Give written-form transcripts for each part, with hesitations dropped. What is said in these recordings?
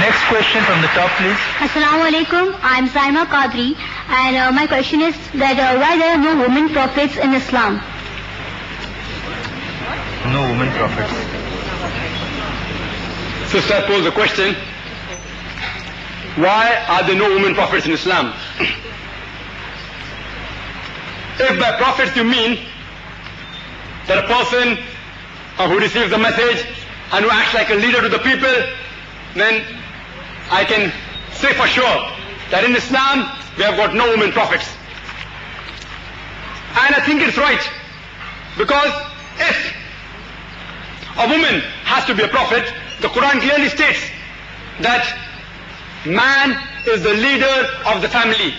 next question from the top, please. Assalamu alaikum. I'm Saima Qadri, and my question is that why there are no women prophets in Islam? No women prophets. Sister posed the question, why are there no women prophets in Islam? If by prophets you mean that a person who receives the message and who acts like a leader to the people, then I can say for sure that in Islam we have got no women prophets. And I think it's right, because if a woman has to be a prophet, the Quran clearly states that man is the leader of the family.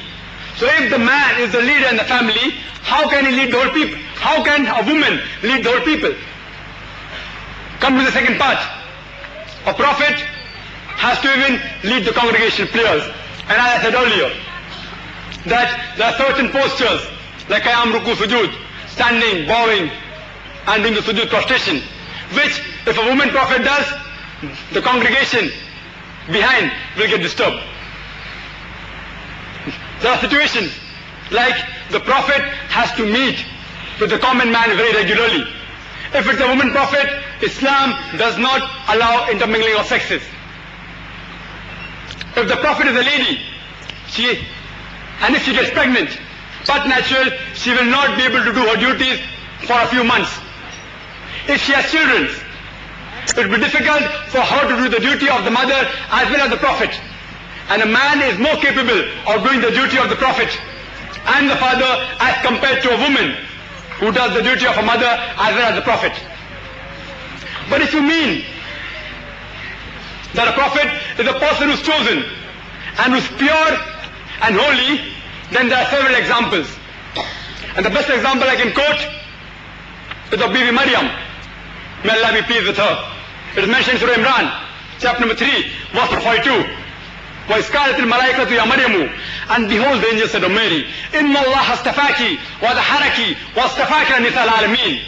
So if the man is the leader in the family, how can he lead the whole people? How can a woman lead the whole people? Come to the second part. A prophet has to even lead the congregation prayers. And as I said earlier, that there are certain postures like Qiyam, Ruku, Sujood, standing, bowing, and doing the Sujood prostration, which if a woman prophet does, the congregation behind will get disturbed. There are situations like the prophet has to meet with the common man very regularly. If it's a woman prophet, Islam does not allow intermingling of sexes. If the prophet is a lady, and if she gets pregnant, but natural, she will not be able to do her duties for a few months. If she has children, it will be difficult for her to do the duty of the mother as well as the prophet. And a man is more capable of doing the duty of the prophet and the father as compared to a woman who does the duty of a mother as well as the prophet. But if you mean that a prophet is a person who's chosen and who's pure and holy, then there are several examples. And the best example I can quote is of Bibi Maryam. May Allah be pleased with her. It is mentioned in Surah Imran, chapter number 3, verse 42. وَإِسْقَالَتِ الْمَلَائِكَةُ يَا مَرْيَمُ, and behold, the angel said of Mary, إِنَّ اللَّهَ اسْتَفَاكِ وَظَهَرَكِ وَاسْتَفَاكَ نِسَاءَ الْعَالَمِينَ,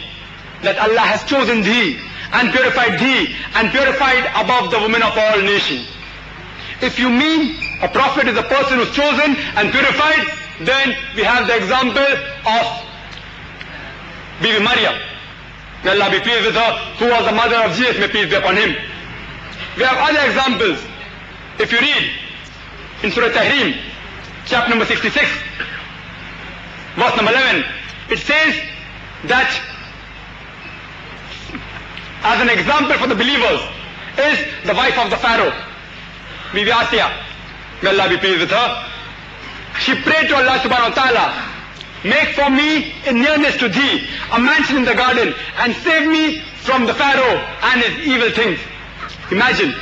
that Allah has chosen thee and purified above the women of all nations. If you mean a prophet is a person who's chosen and purified, then we have the example of Bibi Maryam. May Allah be pleased with her, who was the mother of Jesus, may peace be upon him. We have other examples. If you read in Surah Tahrim, chapter number 66, verse number 11, it says that as an example for the believers is the wife of the Pharaoh, Bibi Asiya. May Allah be pleased with her. She prayed to Allah subhanahu wa ta'ala, make for me in nearness to thee a mansion in the garden and save me from the Pharaoh and his evil things. Imagine,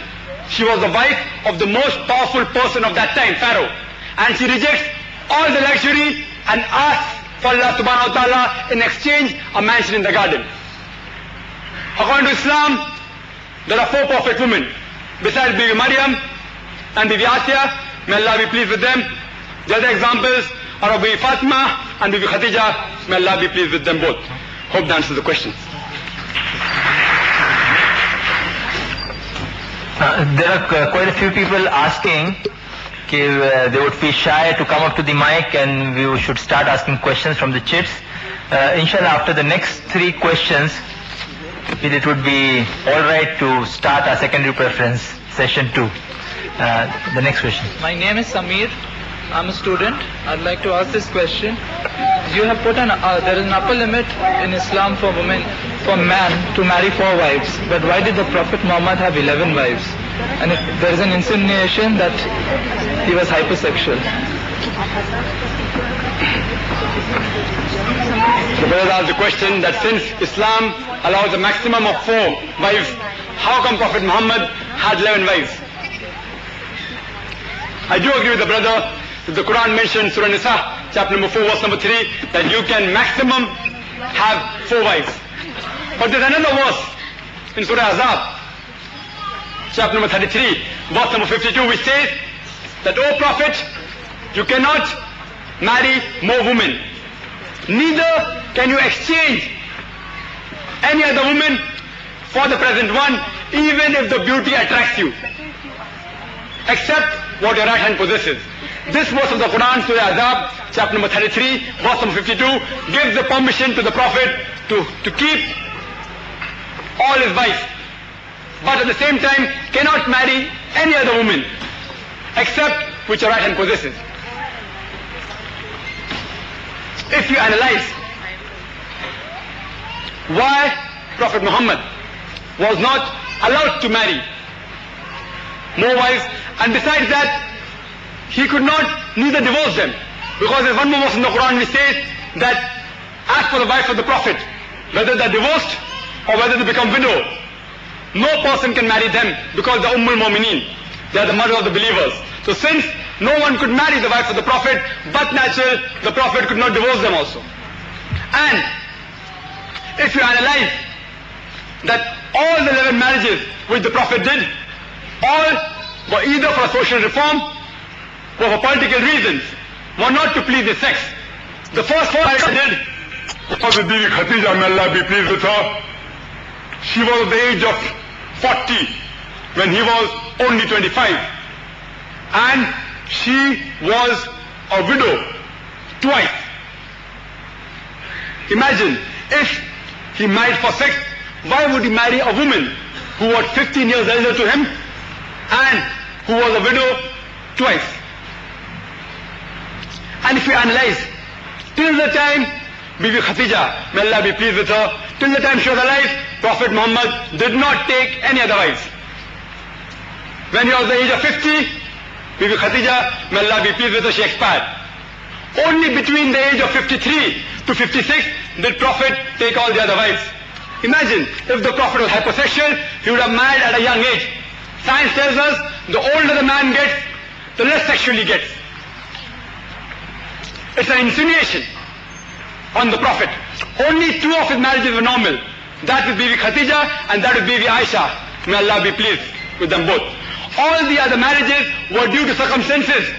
she was the wife of the most powerful person of that time, Pharaoh, and she rejects all the luxury and asks for Allah subhanahu wa ta'ala in exchange a mansion in the garden. According to Islam, there are 4 perfect women besides Bibi Maryam and Bibi Asiya. May Allah be pleased with them. The other examples are of Bibi Fatima and Bibi Khadija. May Allah be pleased with them both. Hope that answers the question. There are quite a few people asking if they would feel shy to come up to the mic and we should start asking questions from the chits. Inshallah, after the next 3 questions, it would be alright to start our secondary preference, session 2. The next question. My name is Samir. I'm a student. I'd like to ask this question. You have put there is an upper limit in Islam for man to marry 4 wives. But why did the Prophet Muhammad have 11 wives? And there is an insinuation that he was hypersexual. The brother asked the question that since Islam allows a maximum of 4 wives, how come Prophet Muhammad had 11 wives? I do agree with the brother that the Quran mentions Surah Nisa, chapter number 4, verse number 3, that you can maximum have 4 wives. But there's another verse in Surah Azab, chapter number 33, verse number 52, which says that, O Prophet, you cannot marry more women. Neither can you exchange any other woman for the present one, even if the beauty attracts you. except what your right hand possesses. This verse of the Quran, Surah Azab, chapter number 33, verse number 52, gives the permission to the Prophet to keep all his wives, but at the same time cannot marry any other woman except which your right hand possesses. If you analyze why Prophet Muhammad was not allowed to marry more wives, and besides that he could not neither divorce them, because there's one more verse in the Quran which says that as for the wife of the Prophet, whether they're divorced or whether they become widow, no person can marry them because they're Ummul Mu'mineen, they are the mother of the believers. So since no one could marry the wife of the Prophet, but natural, the Prophet could not divorce them also. And if you analyze that all the 11 marriages which the Prophet did, all were either for social reform or for political reasons, were not to please his sex. The first four marriages he did was with Bibi Khatija, may Allah be pleased with her. She was at the age of 40 when he was only 25. And she was a widow twice. Imagine, if he married for sex, why would he marry a woman who was 15 years elder to him and who was a widow twice? And if you analyze, till the time Bibi Khatija, may Allah be pleased with her, till the time she was alive, Prophet Muhammad did not take any other wives. When he was the age of 50, Bibi Khatija, may Allah be pleased with her, she expired. Only between the age of 53 to 56 did Prophet take all the other wives. Imagine, if the Prophet was hypersexual, he would have married at a young age. Science tells us the older the man gets, the less sexual he gets. It's an insinuation on the Prophet. Only two of his marriages were normal. That with Bibi Khatija and that with Bibi Aisha. May Allah be pleased with them both. All the other marriages were due to circumstances,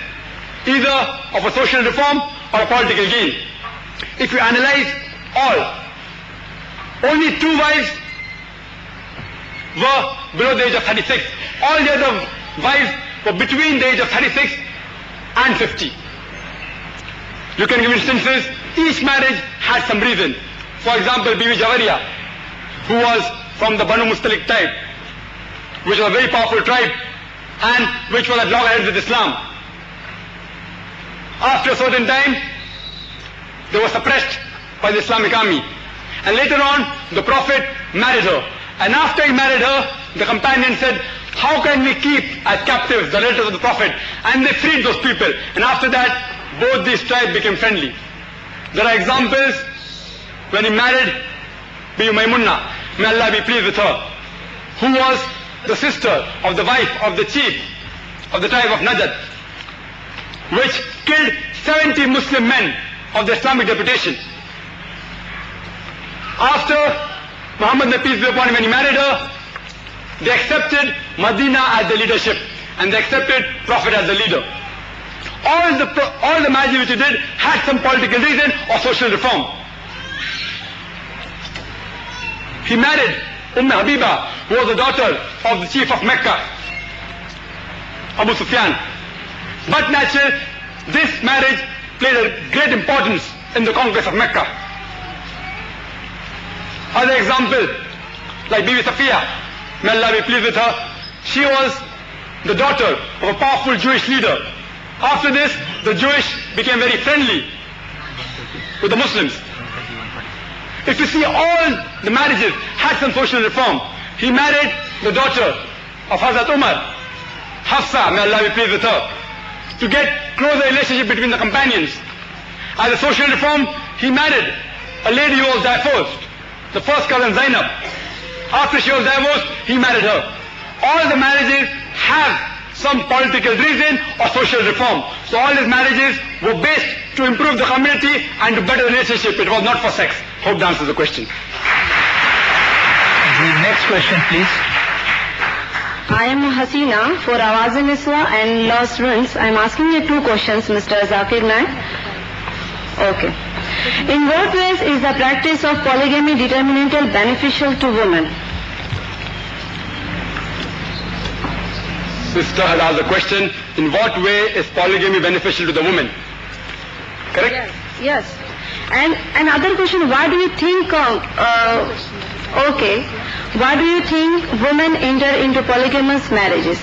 either of a social reform or a political gain. If you analyze all, only two wives were below the age of 36. All the other wives were between the age of 36 and 50. You can give instances. Each marriage had some reason. For example, Bibi Jawariya, who was from the Banu Mustalik tribe, which was a very powerful tribe and which was at loggerheads with Islam. After a certain time, they were suppressed by the Islamic army. And later on, the Prophet married her. And after he married her, the companion said, how can we keep as captives the relatives of the Prophet? And they freed those people. And after that, both these tribes became friendly. There are examples when he married Bibi Maimunna, may Allah be pleased with her, who was the sister of the wife of the chief of the tribe of Najd, which killed 70 Muslim men of the Islamic deputation. After Muhammad, may peace be upon him, when he married her, they accepted Medina as the leadership and they accepted Prophet as the leader. All the marriages which he did had some political reason or social reform. He married Habiba, who was the daughter of the chief of Mecca, Abu Sufyan. But naturally, this marriage played a great importance in the conquest of Mecca. Other example, like Bibi Safiya, may Allah be pleased with her, she was the daughter of a powerful Jewish leader. After this, the Jewish became very friendly with the Muslims. If you see, all the marriages had some social reform. He married the daughter of Hazrat Umar, Hafsa, may Allah be pleased with her, to get closer relationship between the companions. As a social reform, he married a lady who was divorced, the first cousin Zainab. After she was divorced, he married her. All the marriages have some political reason or social reform. So all his marriages were based to improve the community and to better the relationship. It was not for sex. Hope that answers the question. The next question, please. I am Hasina for Awaz-e-Niswa and law students. I am asking you two questions, Mr. Zakir Naik. Okay. In what ways is the practice of polygamy determinantal beneficial to women? sister has asked a question, in what way is polygamy beneficial to the woman? Correct? Yes. And another question, why do you think, why do you think women enter into polygamous marriages?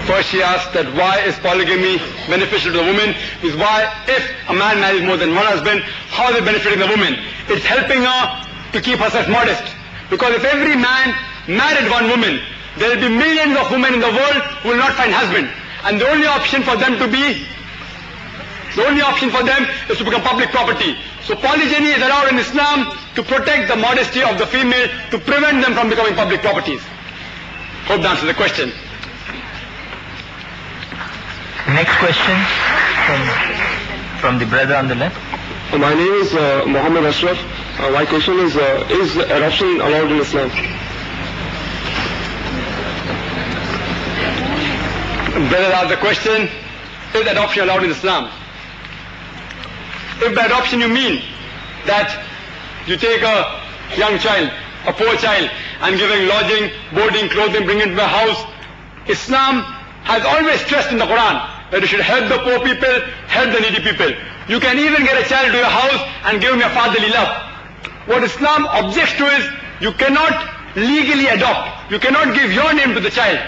First she asked that why is polygamy beneficial to the woman, is why if a man marries more than one husband, how is it benefiting the woman? It's helping her to keep herself modest. Because if every man married one woman, there will be millions of women in the world who will not find husband. And the only option for them is to become public property. So polygyny is allowed in Islam to protect the modesty of the female, to prevent them from becoming public properties. Hope that answers the question. Next question from the brother on the left. My name is Mohammed Ashraf. My question is adoption allowed in Islam? Brother asked the question, is adoption allowed in Islam? If by adoption you mean that you take a young child, a poor child, and giving lodging, boarding, clothing, bring it to a house, Islam has always stressed in the Quran that you should help the poor people, help the needy people. You can even get a child to your house and give him your fatherly love. What Islam objects to is, you cannot legally adopt. You cannot give your name to the child.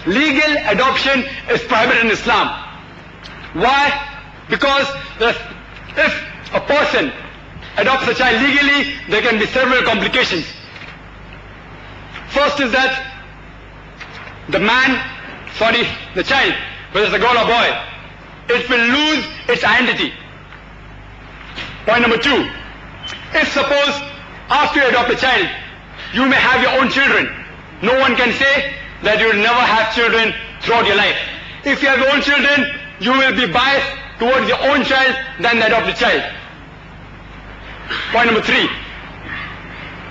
Legal adoption is prohibited in Islam. Why? Because if a person adopts a child legally, there can be several complications. First is that the child, whether it's a girl or boy, it will lose its identity. Point number two, if suppose after you adopt a child, you may have your own children, no one can say that you will never have children throughout your life. If you have your own children, you will be biased towards your own child than the adopted child. Point number three,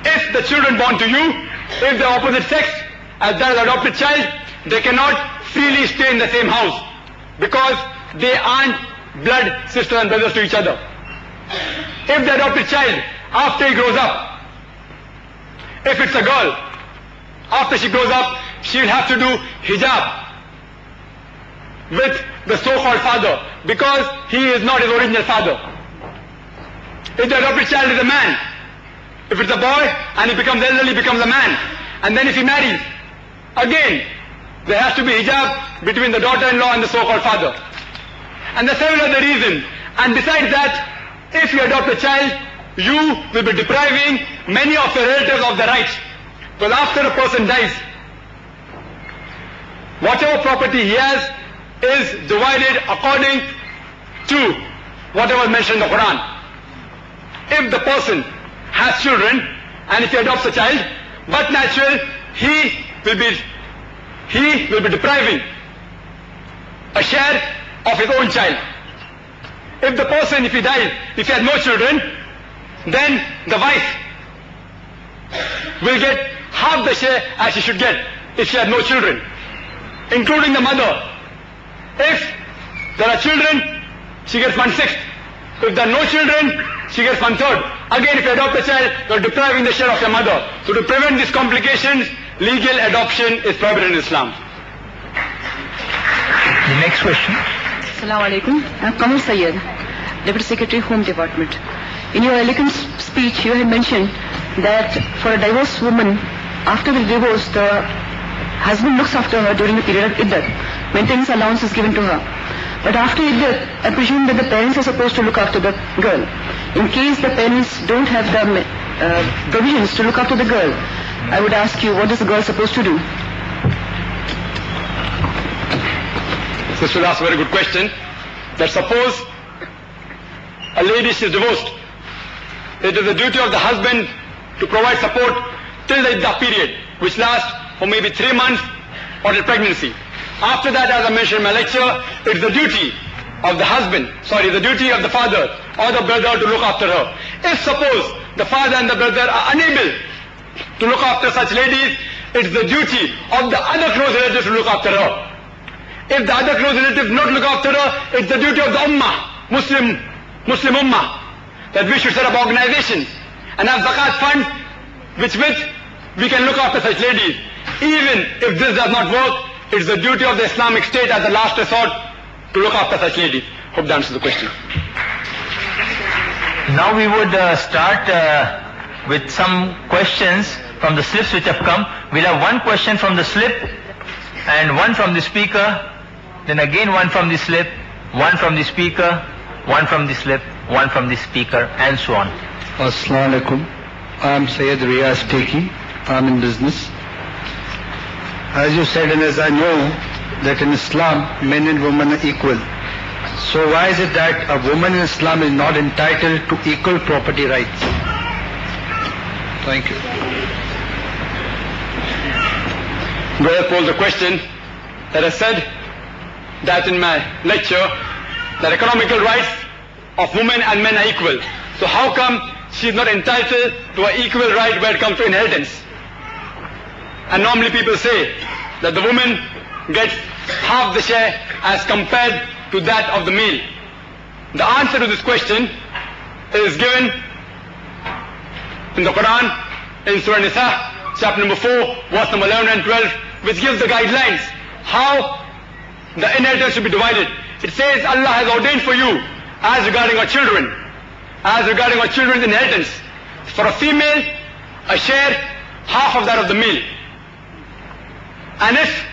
if the children born to you, if they are opposite sex as that of the adopted child, they cannot freely stay in the same house because they aren't blood sisters and brothers to each other. If the adopted child, after he grows up, if it's a girl, after she grows up, she will have to do hijab with the so-called father because he is not his original father. If the adopted child is a man, if it's a boy and he becomes elderly, becomes a man, and then if he marries, again, there has to be hijab between the daughter-in-law and the so-called father. And there are several other reasons. And besides that, if you adopt a child, you will be depriving many of your relatives of their rights. Because after a person dies, whatever property he has is divided according to whatever is mentioned in the Quran. If the person has children, and if he adopts a child, but natural, he will be depriving a share of his own child. If the person, if he dies, if he has no children, then the wife will get half the share as she should get if she has no children, including the mother. If there are children, she gets 1/6. If there are no children, she gets 1/3. Again, if you adopt a child, you are depriving the share of your mother. So to prevent these complications, legal adoption is prohibited in Islam. The next question. Assalamu alaikum. I'm Kamal Sayyed, Deputy Secretary, Home Department. In your elegant speech, you had mentioned that for a divorced woman, after the divorce, the husband looks after her during the period of iddat. Maintenance allowance is given to her. But after iddat, I presume that the parents are supposed to look after the girl. In case the parents don't have the provisions to look after the girl, I would ask you, what is the girl supposed to do? Sister asked a very good question. That suppose a lady, she is divorced. It is the duty of the husband to provide support till the iddah period, which lasts for maybe 3 months or till pregnancy. After that, as I mentioned in my lecture, it is the duty of the the duty of the father or the brother to look after her. If suppose the father and the brother are unable to look after such ladies, it is the duty of the other close relatives to look after her. If the other close relatives not look after her, it's the duty of the ummah, Muslim ummah, that we should set up organizations and have zakat funds with which we can look after such ladies. Even if this does not work, it is the duty of the Islamic State as the last resort to look after such ladies. Hope that answers the question. Now we would start with some questions from the slips which have come. We'll have one question from the slip and one from the speaker, then again one from the slip, one from the speaker, one from the slip, one from the speaker, and so on. Assalamu alaikum. I am Sayyid Riyaz Teki. I am in business. As you said and as I know that in Islam men and women are equal. So why is it that a woman in Islam is not entitled to equal property rights? Thank you. Brother posed a question that I said that in my lecture that economical rights of women and men are equal. So how come she is not entitled to an equal right when it comes to inheritance? And normally people say that the woman gets half the share as compared to that of the male. The answer to this question is given in the Quran, in Surah Nisa, chapter number 4, verse number 11 and 12, which gives the guidelines how the inheritance should be divided. It says Allah has ordained for you as regarding our children's inheritance. For a female, a share, half of that of the male. And if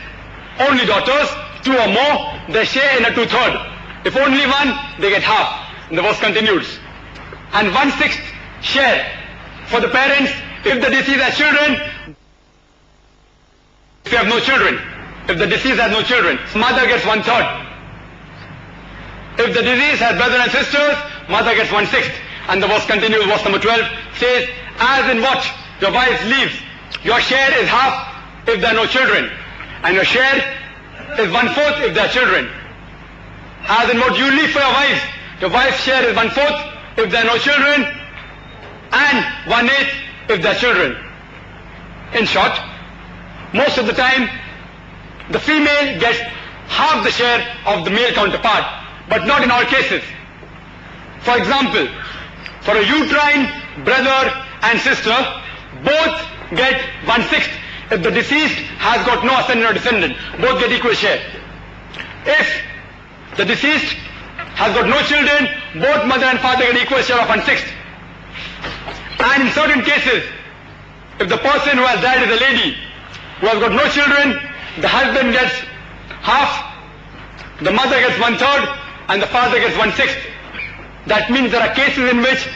only daughters, 2 or more, they share in a 2/3. If only one, they get half. And the verse continues. And 1/6 share for the parents if the deceased has children. If you have no children, if the deceased has no children, mother gets 1/3. If the deceased has brothers and sisters, mother gets 1/6. And the verse continues, verse number 12 says, as in what your wife leaves, your share is half if there are no children, and your share is 1/4 if there are children. As in what you leave for your wife's share is 1/4 if there are no children, and 1/8 if there are children. In short, most of the time, the female gets half the share of the male counterpart, but not in all cases. For example, for a uterine brother and sister, both get 1/6. If the deceased has got no ascendant or descendant, both get equal share. If the deceased has got no children, both mother and father get equal share of 1/6. And in certain cases, if the person who has died is a lady, who has got no children, the husband gets half, the mother gets 1/3, and the father gets 1/6. That means there are cases in which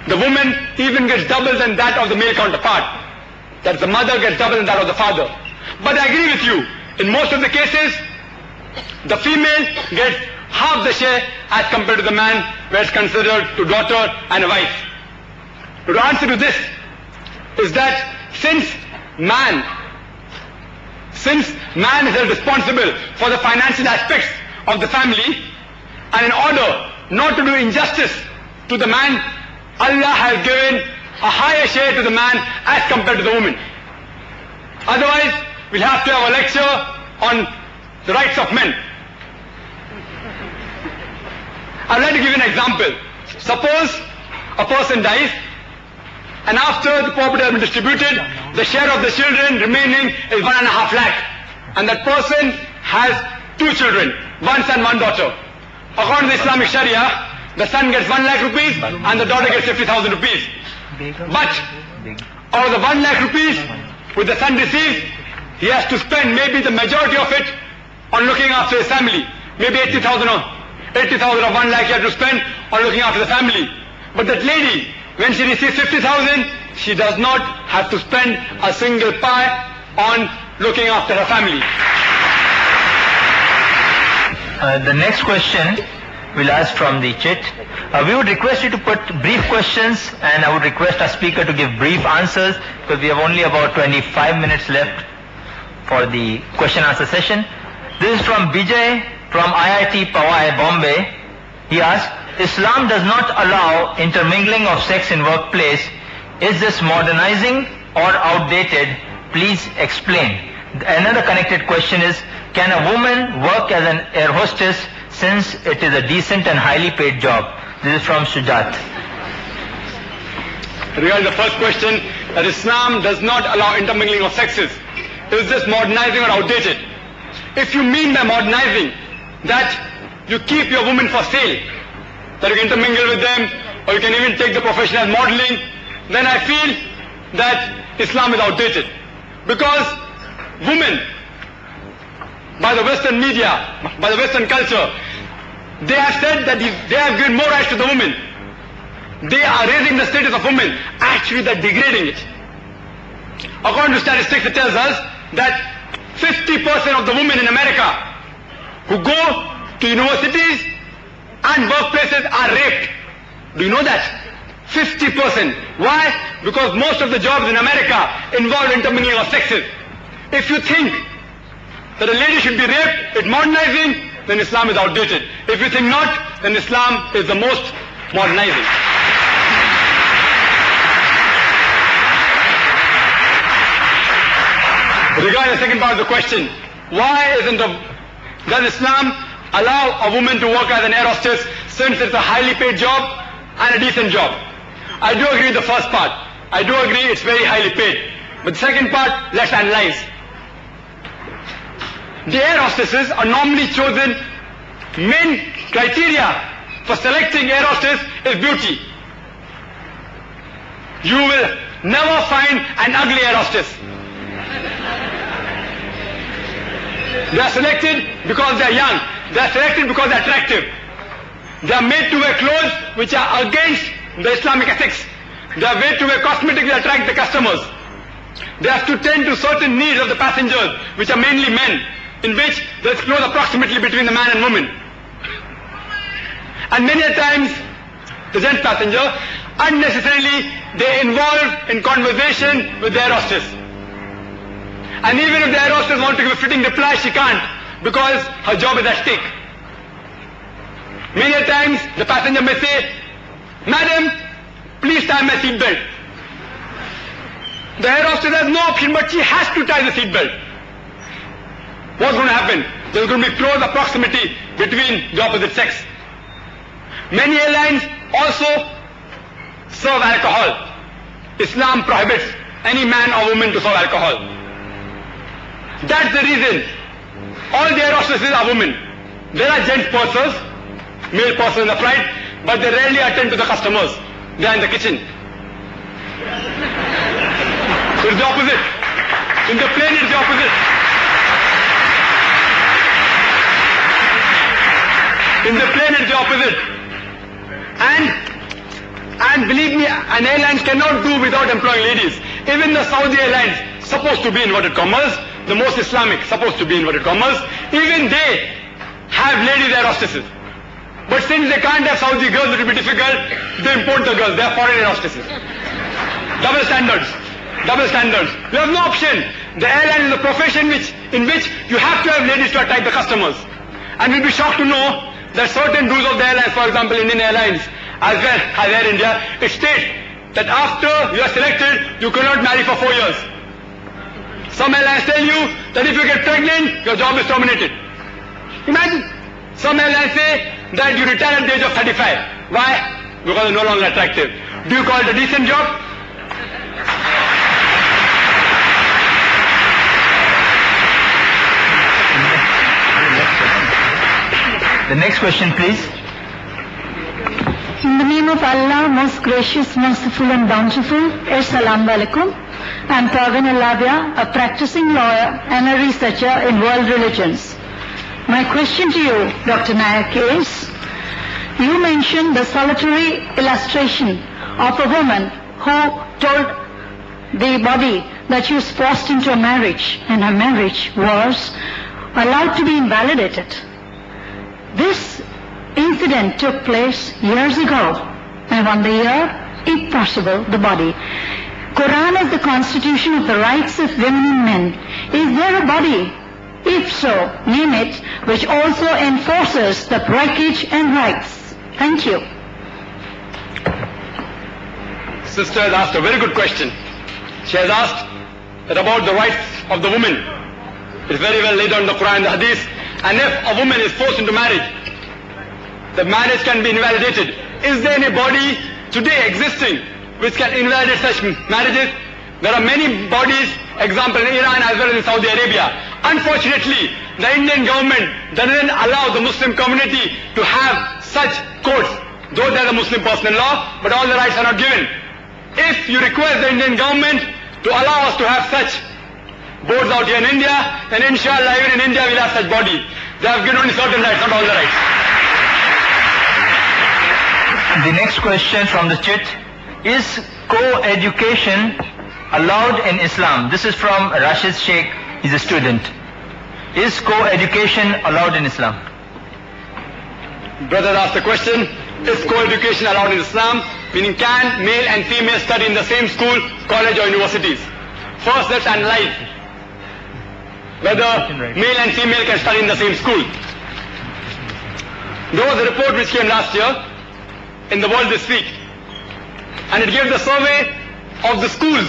the woman even gets double than that of the male counterpart. That the mother gets double than that of the father. But I agree with you, in most of the cases, the female gets half the share as compared to the man, where it's considered to daughter and a wife. The answer to this is that since man is held responsible for the financial aspects of the family, and in order not to do injustice to the man, Allah has given a higher share to the man as compared to the woman. Otherwise, we'll have to have a lecture on the rights of men. I'd like to give you an example. Suppose a person dies, and after the property has been distributed, the share of the children remaining is 1.5 lakh. And that person has 2 children, 1 son, 1 daughter. According to the Islamic Sharia, the son gets 1 lakh rupees and the daughter gets 50,000 rupees. But out of the 1 lakh rupees which the son receives, he has to spend maybe the majority of it on looking after his family. Maybe 80,000 of 1 lakh he has to spend on looking after the family. But that lady, when she receives 50,000, she does not have to spend a single pie on looking after her family. The next question we'll ask from the chit. We would request you to put brief questions, and I would request our speaker to give brief answers, because we have only about 25 minutes left for the question answer session. This is from Bijay from IIT Powai, Bombay. He asks, Islam does not allow intermingling of sex in workplace. Is this modernizing or outdated? Please explain. Another connected question is, can a woman work as an air hostess since it is a decent and highly paid job? This is from Sujat. Regarding the first question, that Islam does not allow intermingling of sexes. is this modernizing or outdated? If you mean by modernizing that you keep your women for sale, that you can intermingle with them, or you can even take the profession as modeling, then I feel that Islam is outdated. Because women, by the Western media, by the Western culture, they have said that they have given more rights to the women. They are raising the status of women. Actually, they're degrading it. According to statistics, it tells us that 50% of the women in America who go to universities and workplaces are raped. Do you know that? 50%. Why? Because most of the jobs in America involve intermingling of sexes. If you think that a lady should be raped with modernizing, then Islam is outdated. If you think not, then Islam is the most modernizing. Regarding the second part of the question, why does Islam allow a woman to work as an air hostess since it's a highly paid job and a decent job? I do agree with the first part. I do agree it's very highly paid. But the second part, let's analyze. The air hostesses are normally chosen. Main criteria for selecting air hostess is beauty. You will never find an ugly air hostess. They are selected because they are young. They are selected because they are attractive. They are made to wear clothes which are against the Islamic ethics. They are made to wear cosmetics that attract the customers. They have to tend to certain needs of the passengers, which are mainly men, in which there is close approximately between the man and woman. And many a times, the gent passenger, unnecessarily, they involve in conversation with the air hostess. And even if the air hostess wants to give a fitting reply, she can't, because her job is at stake. Many a times, the passenger may say, "Madam, please tie my seat belt." The air hostess has no option, but she has to tie the seat belt. What's going to happen? There's going to be close proximity between the opposite sex. Many airlines also serve alcohol. Islam prohibits any man or woman to serve alcohol. That's the reason all the air hostesses are women. There are gents pursers, male pursers in the flight, but they rarely attend to the customers. They are in the kitchen. So it's the opposite. In the plane it's the opposite. In the plane it's the opposite. And believe me, an airline cannot do without employing ladies. Even the Saudi Airlines, supposed to be inverted commas, the most Islamic, supposed to be inverted commas, even they have ladies air hostesses. But since they can't have Saudi girls, it will be difficult, they import the girls, they are foreign air hostesses. Double standards. Double standards. You have no option. The airline is a profession in which you have to have ladies to attract the customers. And we'll be shocked to know that certain rules of the airlines, for example Indian Airlines, as well as Air India, it states that after you are selected, you cannot marry for 4 years. Some airlines tell you that if you get pregnant, your job is terminated. Imagine. Some airlines say that you retire at the age of 35. Why? Because you're no longer attractive. Do you call it a decent job? The next question, please. In the name of Allah, most gracious, merciful and bountiful, Assalamu alaikum. I am Parveen Alavia, a practicing lawyer and a researcher in world religions. My question to you, Dr. Naik, is, you mentioned the solitary illustration of a woman who told the body that she was forced into a marriage and her marriage was allowed to be invalidated. This incident took place years ago. I wonder here, if possible, the body. Quran is the constitution of the rights of women and men. Is there a body? If so, name it, which also enforces the breakage and rights. Thank you. Sister has asked a very good question. She has asked that about the rights of the woman. It's very well laid out in the Quran and the Hadith. And if a woman is forced into marriage, the marriage can be invalidated. Is there any body today existing which can invalidate such marriages? There are many bodies, example in Iran as well as in Saudi Arabia. Unfortunately, the Indian government doesn't allow the Muslim community to have such courts, though there is a Muslim personal law, but all the rights are not given. If you request the Indian government to allow us to have such boards out here in India, then inshallah even in India we'll have such bodies. They have given only certain rights, not all the rights. The next question from the chit: is co-education allowed in Islam? This is from Rashid Sheikh. He's a student. Is co-education allowed in Islam? Brother asked the question, is co-education allowed in Islam? Meaning, can male and female study in the same school, college or universities? First, let's analyze whether male and female can study in the same school. There was a report which came last year in the world this week, and it gave the survey of the schools,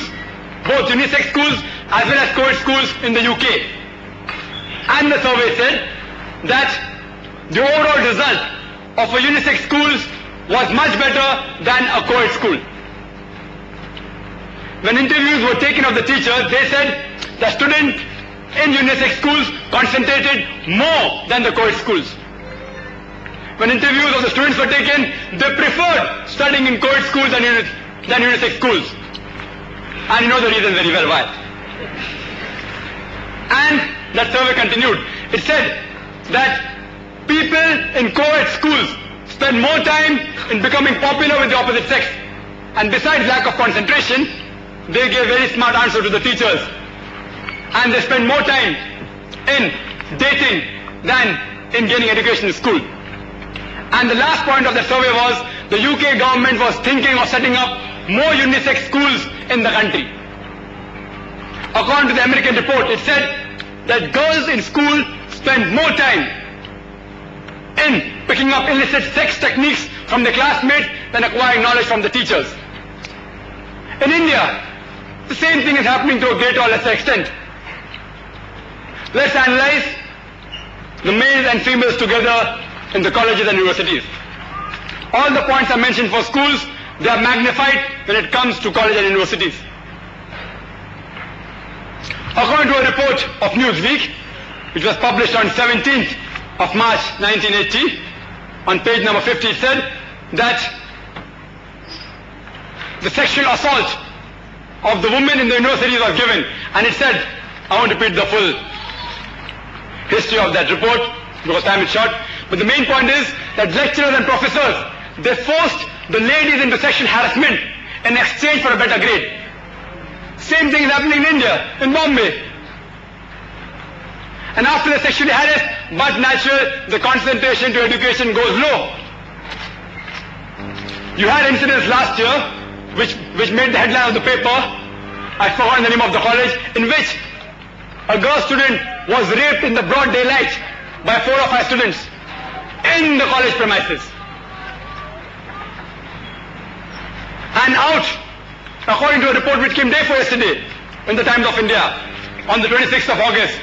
both unisex schools as well as co-ed schools in the UK. And the survey said that the overall result of a unisex schools was much better than a co-ed school. When interviews were taken of the teachers, they said the students in unisex schools concentrated more than the co-ed schools. When interviews of the students were taken, they preferred studying in co-ed schools than unisex schools. And you know the reason very well why. And that survey continued. It said that people in co-ed schools spend more time in becoming popular with the opposite sex. And besides lack of concentration, they gave very smart answers to the teachers. And they spend more time in dating than in gaining education in school. And the last point of that survey was the UK government was thinking of setting up more unisex schools in the country. According to the American report, it said that girls in school spend more time in picking up illicit sex techniques from their classmates than acquiring knowledge from the teachers. In India, the same thing is happening to a greater or lesser extent. Let's analyze the males and females together in the colleges and universities. All the points I mentioned for schools, they are magnified when it comes to colleges and universities. According to a report of Newsweek, which was published on 17th of March 1980, on page number 50, it said that the sexual assault of the women in the universities was given. And it said, I won't repeat the full history of that report because time is short, but the main point is that lecturers and professors, they forced the ladies into sexual harassment in exchange for a better grade. Same thing is happening in India, in Bombay. And after they're sexually harassed, but natural, the concentration to education goes low. You had incidents last year which made the headline of the paper, I forgot the name of the college, in which a girl student was raped in the broad daylight by 4 or 5 students in the college premises. And out, according to a report which came day before yesterday in the Times of India, on the 26th of August,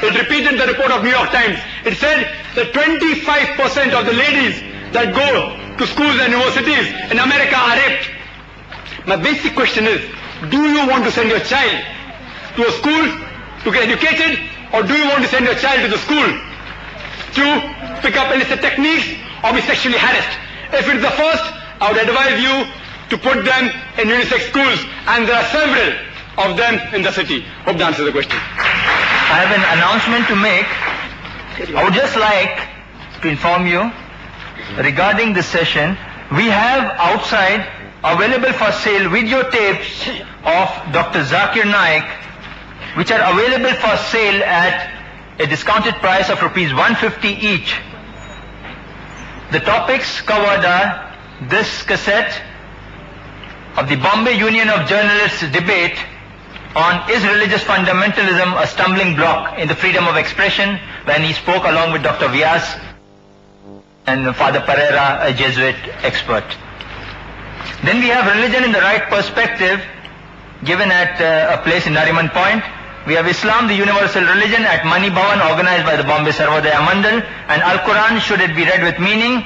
it repeated the report of New York Times. It said that 25% of the ladies that go to schools and universities in America are raped. My basic question is, do you want to send your child to a school to get educated, or do you want to send your child to the school to pick up illicit techniques or be sexually harassed? If it's the first, I would advise you to put them in unisex schools, and there are several of them in the city. Hope that answers the question. I have an announcement to make. I would just like to inform you regarding this session. We have outside available for sale videotapes of Dr. Zakir Naik, which are available for sale at a discounted price of ₹150 each. The topics covered are this cassette of the Bombay Union of Journalists debate on Is Religious Fundamentalism a Stumbling Block in the Freedom of Expression, when he spoke along with Dr. Vyas and Father Pereira, a Jesuit expert. Then we have Religion in the Right Perspective, given at a place in Nariman Point. We have Islam, the Universal Religion, at Mani Bhavan, organized by the Bombay Sarvodaya Mandal, and Al-Quran, Should It Be Read with Meaning,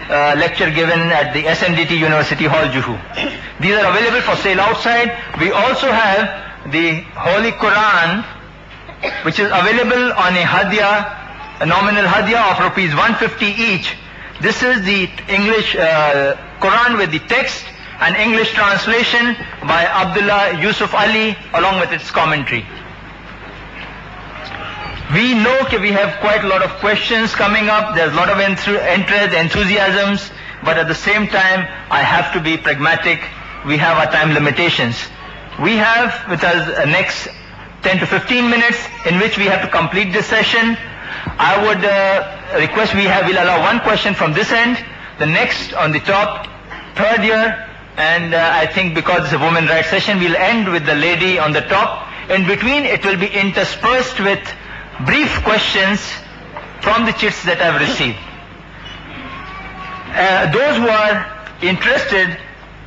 lecture given at the SNDT University Hall, Juhu. These are available for sale outside. We also have the Holy Quran, which is available on a hadiyah, a nominal hadiyah of rupees 150 each. This is the English Quran with the text and English translation by Abdullah Yusuf Ali along with its commentary. We know that we have quite a lot of questions coming up. There's a lot of interest, enthusiasms, but at the same time, I have to be pragmatic. We have our time limitations. We have with us next 10 to 15 minutes in which we have to complete this session. I would request we'll allow one question from this end, the next on the top, third here, and I think because it's a women rights session, we'll end with the lady on the top. In between, it will be interspersed with brief questions from the chits that I've received. Those who are interested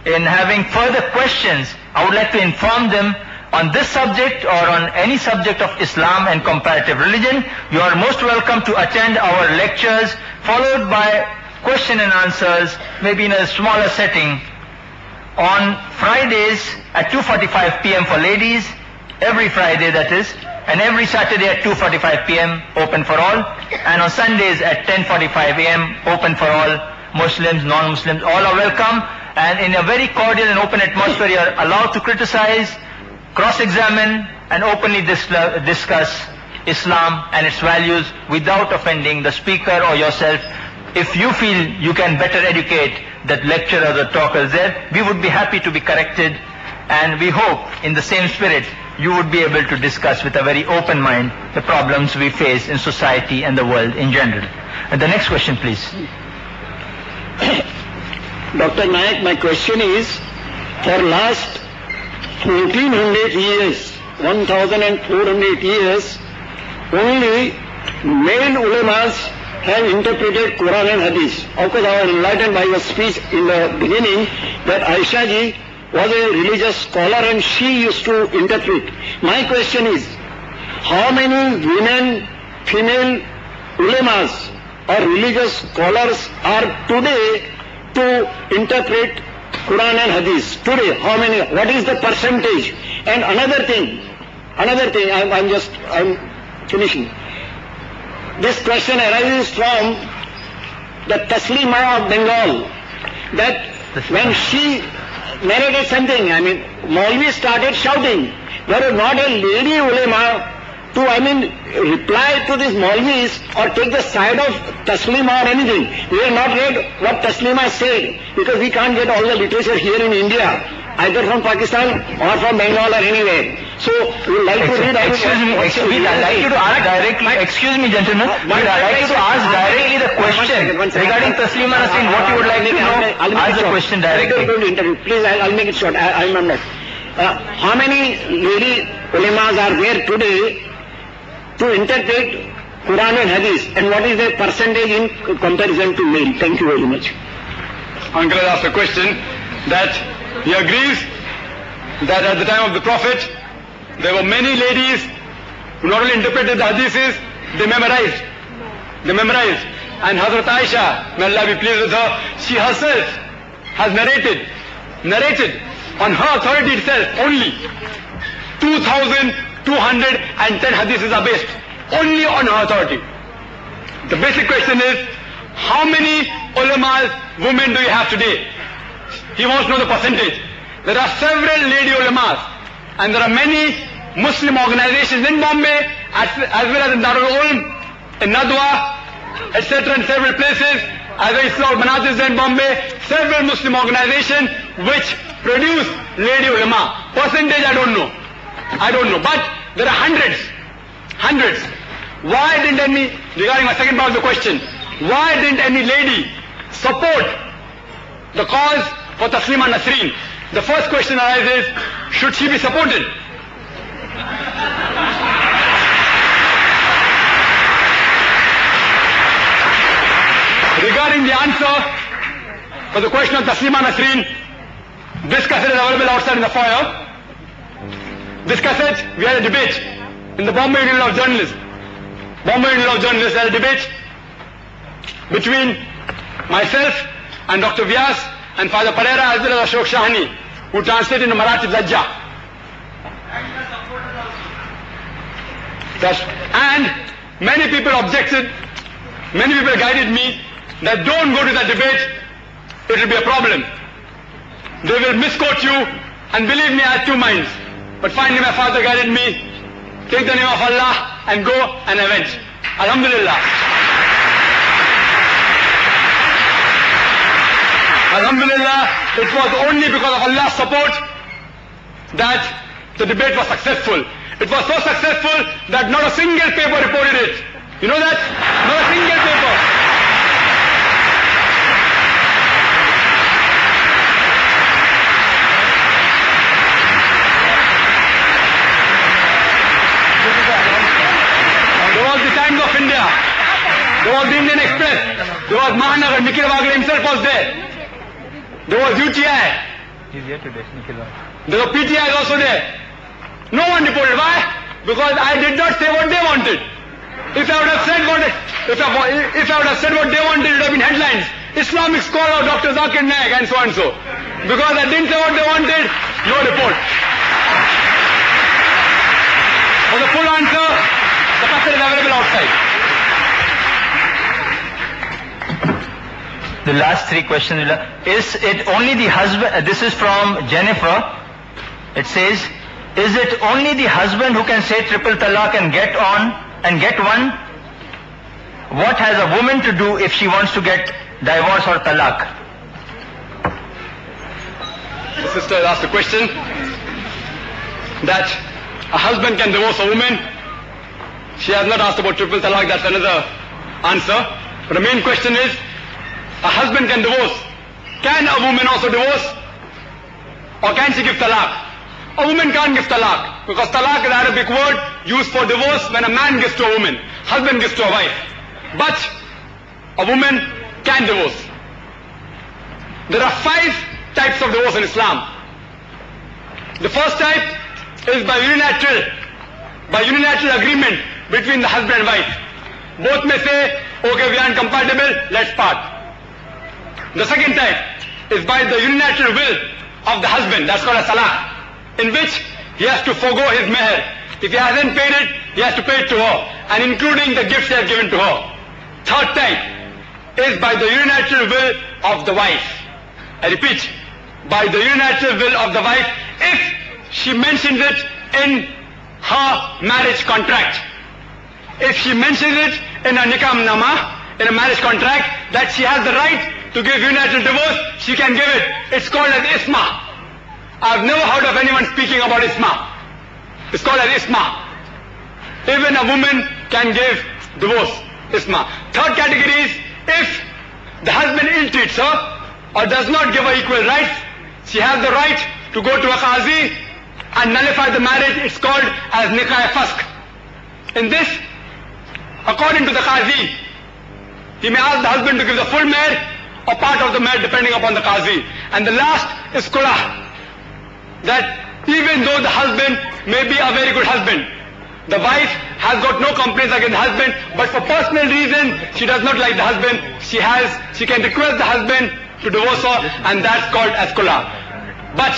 in having further questions, I would like to inform them on this subject or on any subject of Islam and comparative religion. You are most welcome to attend our lectures followed by question and answers, maybe in a smaller setting, on Fridays at 2:45 p.m. for ladies, every Friday that is, and every Saturday at 2:45 p.m. open for all, and on Sundays at 10:45 a.m. open for all. Muslims, non-Muslims, all are welcome, and in a very cordial and open atmosphere you are allowed to criticize, cross-examine, and openly discuss Islam and its values without offending the speaker or yourself. If you feel you can better educate that lecturer or the talker there, we would be happy to be corrected, and we hope in the same spirit you would be able to discuss with a very open mind the problems we face in society and the world in general. And the next question, please. Dr. Naik, my question is, for last 1400 years, 1400 years, only male ulamas have interpreted Quran and Hadith. Of course, I was enlightened by your speech in the beginning that Aisha ji was a religious scholar and she used to interpret. My question is, how many women, female ulamas or religious scholars are today to interpret Quran and Hadith? Today, how many? What is the percentage? And another thing, I'm finishing. This question arises from the Taslima of Bengal, that when she narrated something, Maulvi started shouting. There was not a lady ulema to, reply to these Maulvis or take the side of Taslima or anything. We have not read what Taslima said, because we can't get all the literature here in India, either from Pakistan or from Bengal or anywhere. So, we would like to read... I'd like you to ask directly, excuse me gentlemen, we'd like you to ask directly the question regarding Taslima Nasreen, what you would like to know, ask the question directly. Please, I'll make it short, I'm not. How many lady ulemas are there today to interpret Quran and Hadith, and what is the percentage in comparison to male? Thank you very much. Uncle asked a question that he agrees that at the time of the Prophet, there were many ladies who not only interpreted the hadiths, they memorized. And Hazrat Aisha, may Allah be pleased with her, she herself has narrated on her authority itself, only 2,210 hadiths are based only on her authority. The basic question is, how many ulamas, women do you have today? He wants to know the percentage. There are several lady ulamas, and there are many Muslim organizations in Bombay, as well as in Darul Ulum, in Nadwa, etc., in several places, as well as Islam Manatis in Bombay, several Muslim organizations which produce lady ulama. Percentage I don't know, but there are hundreds. Why didn't any, regarding my second part of the question, why didn't any lady support the cause for Taslima Nasreen? The first question arises, should she be supported? Regarding the answer for the question of Taslima Nasreen, this cassette is available outside in the foyer. This cassette, we had a debate in the Bombay Union of Journalists. Bombay Union of Journalists had a debate between myself and Dr. Vyas and Father Pereira as well as Ashok Shahani, who translated into Marathi Lajja. And many people objected, many people guided me that don't go to that debate, it will be a problem. They will misquote you, and believe me, I had two minds. But finally my father guided me, take the name of Allah and go, and I went. Alhamdulillah. Alhamdulillah, it was only because of Allah's support that the debate was successful. It was so successful that not a single paper reported it. You know that? Not a single paper. There was the Times of India. There was the Indian Express. There was Mahanagar. Nikhil Wagle himself was there. There was UTI. He's here today, Nikhil Wagle. There was PTI also there. No one reported. Why? Because I did not say what they wanted. If I would have said what they wanted, it would have been headlines. Islamic scholar Dr. Zakir Naik and so and so. Because I didn't say what they wanted, no report. For the full answer, the paper is available outside. The last three questions. Is it only the husband? This is from Jennifer. It says, is it only the husband who can say triple talaq and get one? What has a woman to do if she wants to get divorce or talaq? The sister asked a question that a husband can divorce a woman. She has not asked about triple talaq, that's another answer. But the main question is, a husband can divorce. Can a woman also divorce? Or can she give talaq? A woman can't give talaq, because talaq is an Arabic word used for divorce when a man gives to a woman, husband gives to a wife. But a woman can divorce. There are 5 types of divorce in Islam. The first type is by unilateral agreement between the husband and wife. Both may say, okay, we are incompatible, let's part. The second type is by the unilateral will of the husband, that's called a talaq, in which he has to forgo his meher. If he hasn't paid it, he has to pay it to her, and including the gifts he has given to her. Third type is by the unilateral will of the wife. I repeat, by the unilateral will of the wife, if she mentions it in her marriage contract. If she mentions it in a nikah nama, in a marriage contract, that she has the right to give unilateral divorce, she can give it. It's called as isma. I've never heard of anyone speaking about isma. It's called as isma. Even a woman can give divorce, isma. Third category is if the husband ill-treats her or does not give her equal rights, she has the right to go to a qazi and nullify the marriage. It's called as nikah fask. In this, according to the qazi, he may ask the husband to give the full meher or part of the meher depending upon the qazi. And the last is kulah. That even though the husband may be a very good husband, the wife has got no complaints against the husband, but for personal reason she does not like the husband, she can request the husband to divorce her, and that's called as kulah. But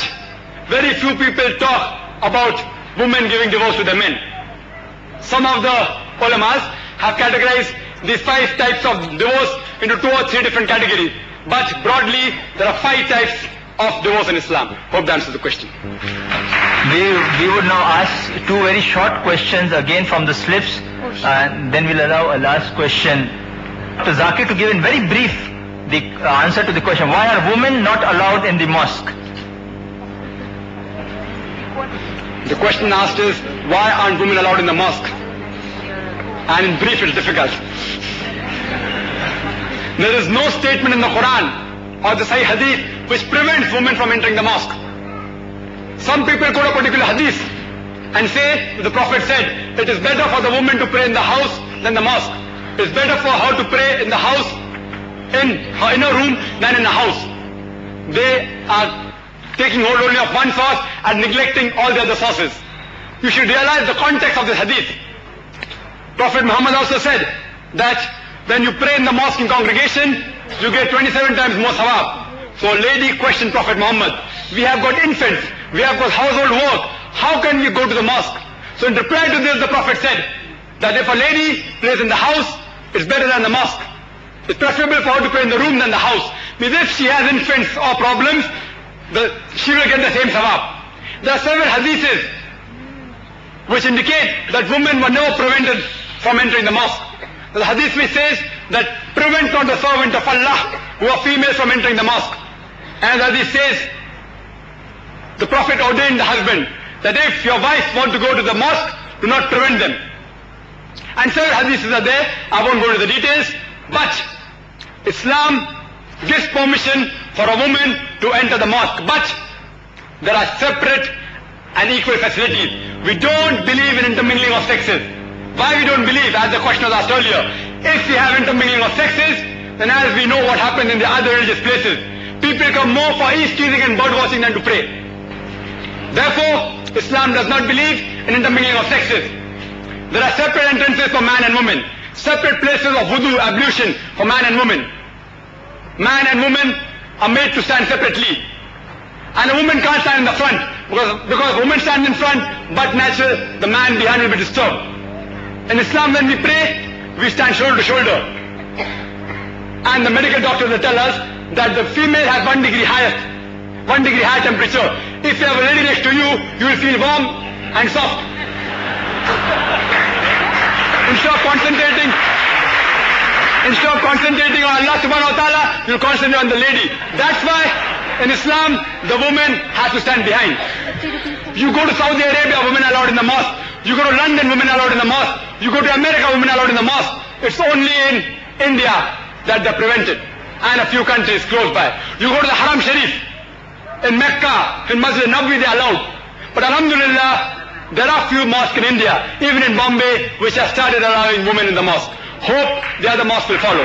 very few people talk about women giving divorce to their men. Some of the ulamas have categorized these 5 types of divorce into 2 or 3 different categories. But broadly, there are 5 types of divorce in Islam. Hope that answers the question. We would now ask 2 very short questions again from the slips, and then we'll allow a last question to Zakir to give in very brief the answer to the question, why are women not allowed in the mosque? The question asked is, why aren't women allowed in the mosque? And in brief, it's difficult. There is no statement in the Quran or the Sahih Hadith which prevents women from entering the mosque. Some people quote a particular hadith and say, the Prophet said, it is better for the woman to pray in the house than the mosque. It's better for her to pray in the house, in her inner room, than in the house. They are taking hold only of one source and neglecting all the other sources. You should realize the context of this hadith. Prophet Muhammad also said that when you pray in the mosque in congregation, you get 27 times more sawab. So a lady questioned Prophet Muhammad, we have got infants, we have got household work, how can we go to the mosque? So in reply to this, the Prophet said that if a lady prays in the house, it's better than the mosque. It's preferable for her to pray in the room than the house. Because if she has infants or problems, she will get the same sawab. There are several hadiths which indicate that women were never prevented from entering the mosque. The hadith which says that prevent not the servant of Allah who are females from entering the mosque. And as he says, the Prophet ordained the husband that if your wife want to go to the mosque, do not prevent them. And several hadiths are there, I won't go into the details, but Islam gives permission for a woman to enter the mosque, but there are separate and equal facilities. We don't believe in intermingling of sexes. Why we don't believe, as the question was asked earlier, if we have intermingling of sexes, then as we know what happens in the other religious places, people come more for east-teasing and bird-watching than to pray. Therefore, Islam does not believe in intermingling of sexes. There are separate entrances for man and woman, separate places of wudu, ablution for man and woman. Man and woman are made to stand separately. And a woman can't stand in the front, because a woman stands in front, but natural, the man behind will be disturbed. In Islam, when we pray, we stand shoulder to shoulder. And the medical doctors will tell us that the female has 1 degree higher temperature. If you have a lady next to you, you will feel warm and soft. Instead of concentrating on Allah subhanahu wa ta'ala, you concentrate on the lady. That's why in Islam, the woman has to stand behind. You go to Saudi Arabia, women are allowed in the mosque. You go to London, women are allowed in the mosque. You go to America, women are allowed in the mosque. It's only in India that they're prevented, and a few countries close by. You go to the Haram Sharif, in Mecca, in Masjid Nabawi, they're allowed. But alhamdulillah, there are few mosques in India, even in Bombay, which have started allowing women in the mosque. Hope the other mosques will follow.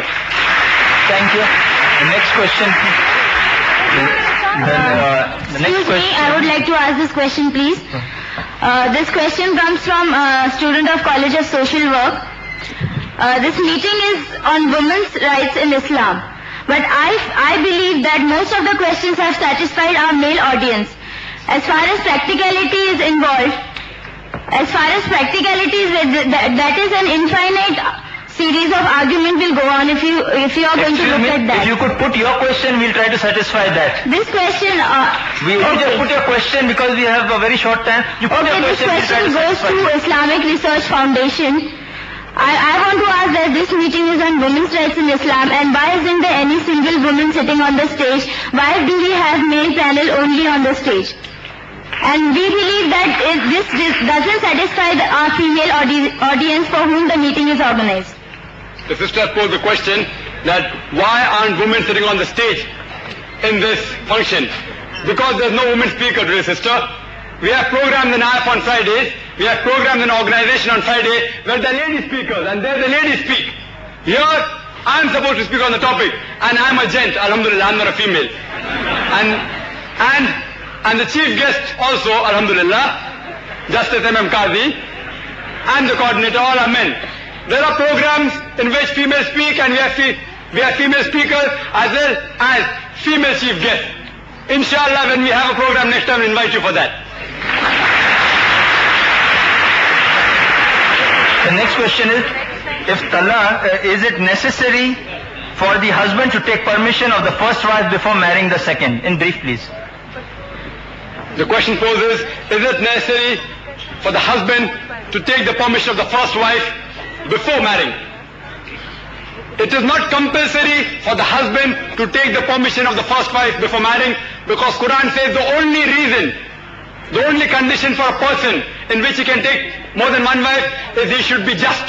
Thank you. The next question. Excuse me, I would like to ask this question, please. This question comes from a student of College of Social Work. This meeting is on women's rights in Islam. But I believe that most of the questions have satisfied our male audience. As far as practicality is involved, that is an infinite series of argument will go on if you are going to look at that. If you could put your question, we'll try to satisfy that. This question... just put your question because we have a very short time. You put your question, this question goes to Islamic Research Foundation. I want to ask that this meeting is on women's rights in Islam, and why isn't there any single woman sitting on the stage? Why do we have male panel only on the stage? And we believe that this doesn't satisfy our female audience for whom the meeting is organized. The sister posed the question that why aren't women sitting on the stage in this function? Because there's no women speaker today, sister. We have programs in IF on Fridays. We have programs in organization on Friday where the lady speakers, and there the ladies speak. Here, I'm supposed to speak on the topic, and I'm a gent, alhamdulillah, I'm not a female. And the chief guest also, alhamdulillah, Justice M.M. Qazi, and the coordinator, all are men. There are programs in which females speak, and we have female speakers as well as female chief guests. Inshallah, when we have a program next time, we'll invite you for that. The next question is, if talaq, is it necessary for the husband to take permission of the first wife before marrying the second? In brief, please. The question poses, is it necessary for the husband to take the permission of the first wife before marrying? It is not compulsory for the husband to take the permission of the first wife before marrying, because Quran says the only reason, the only condition for a person in which he can take more than one wife is he should be just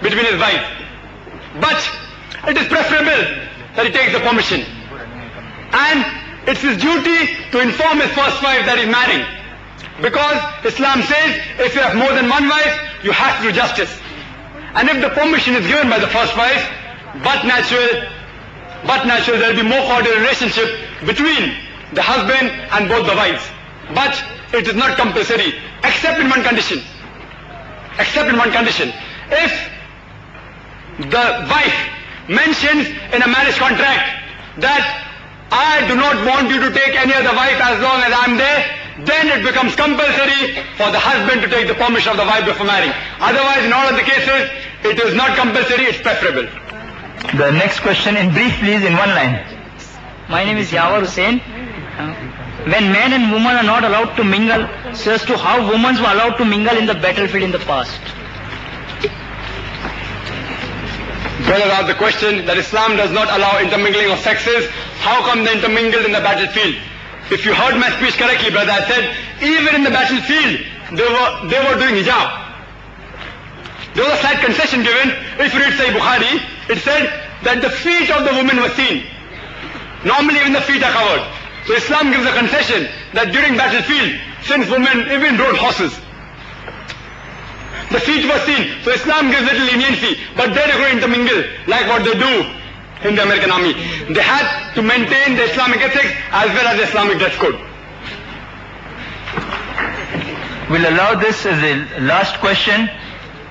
between his wives. But it is preferable that he takes the permission. And it's his duty to inform his first wife that he's marrying. Because Islam says if you have more than one wife, you have to do justice. And if the permission is given by the first wife, but natural, there will be more cordial relationship between the husband and both the wives. But it is not compulsory, except in one condition. Except in one condition. If the wife mentions in a marriage contract that I do not want you to take any other wife as long as I'm there, then it becomes compulsory for the husband to take the permission of the wife before marrying. Otherwise, in all of the cases, it is not compulsory, it's preferable. The next question in brief, please, in one line. My name is Yawar Hussain. When men and women are not allowed to mingle, so as to how women were allowed to mingle in the battlefield in the past. Brother asked the question that Islam does not allow intermingling of sexes. How come they intermingled in the battlefield? If you heard my speech correctly, brother, I said even in the battlefield they were doing hijab. There was a slight concession given. If you read Sahih Bukhari, it said that the feet of the women were seen. Normally even the feet are covered. So Islam gives a concession that during battlefield, since women even rode horses, the feet were seen. So Islam gives little leniency, but they're going to intermingle like what they do in the American army. They had to maintain the Islamic ethics as well as the Islamic dress code. We'll allow this as the last question.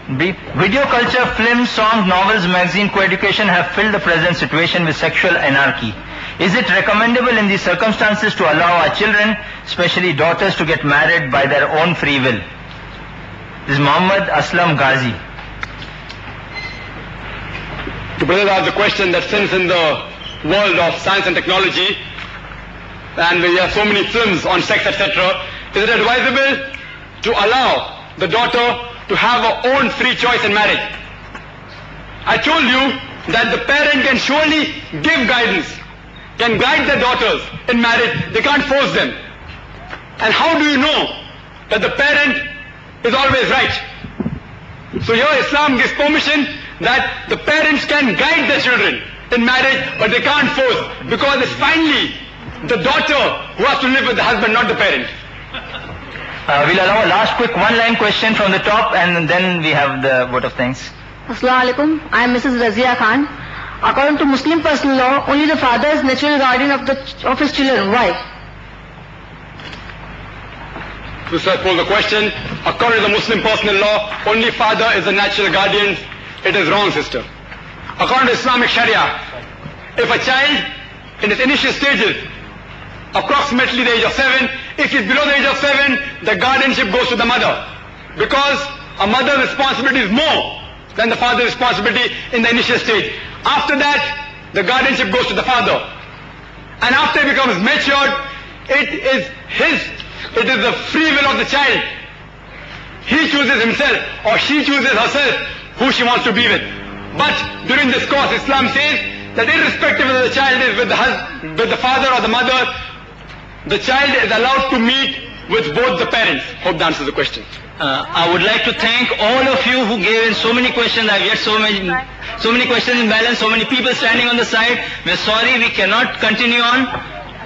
Video culture, films, songs, novels, magazine, co-education have filled the present situation with sexual anarchy. Is it recommendable in these circumstances to allow our children, especially daughters, to get married by their own free will? This is Muhammad Aslam Ghazi. The brother asked the question that since in the world of science and technology, and we have so many films on sex, etc., is it advisable to allow the daughter to have her own free choice in marriage? I told you that the parent can surely give guidance, can guide their daughters in marriage. They can't force them. And how do you know that the parent is always right? So here Islam gives permission that the parents can guide their children in marriage, but they can't force, because it's finally the daughter who has to live with the husband, not the parent. We'll allow a last quick one-line question from the top, and then we have the vote of thanks. Assalamu alaikum. I am Mrs. Razia Khan. According to Muslim personal law, only the father is natural guardian of his children. Why? To pose the question, according to the Muslim personal law, only father is the natural guardian. It is wrong, sister. According to Islamic Sharia, if a child in its initial stages, approximately the age of 7, if he's below the age of 7, the guardianship goes to the mother, because a mother's responsibility is more than the father's responsibility in the initial stage. After that, the guardianship goes to the father. And after he becomes matured, it is the free will of the child. He chooses himself or she chooses herself who she wants to be with. But during this course, Islam says that irrespective of the child is with the father or the mother, the child is allowed to meet with both the parents. Hope that answers the question. I would like to thank all of you who gave in so many questions. I've yet so many questions in balance, so many people standing on the side. We're sorry we cannot continue on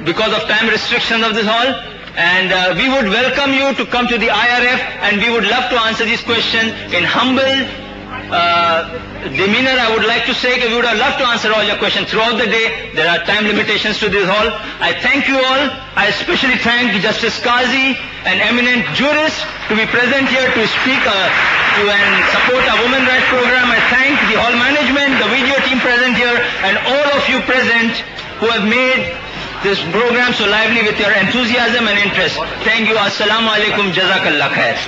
because of time restrictions of this hall. And we would welcome you to come to the IRF, and we would love to answer these questions in humble demeanor. I would like to say that we would have loved to answer all your questions throughout the day. There are time limitations to this hall. I thank you all. I especially thank Justice Qazi, an eminent jurist, to be present here to speak to and support our women rights program. I thank the hall management, the video team present here, and all of you present who have made this program so lively with your enthusiasm and interest. Thank you. Assalamu alaikum. Jazakallah khair.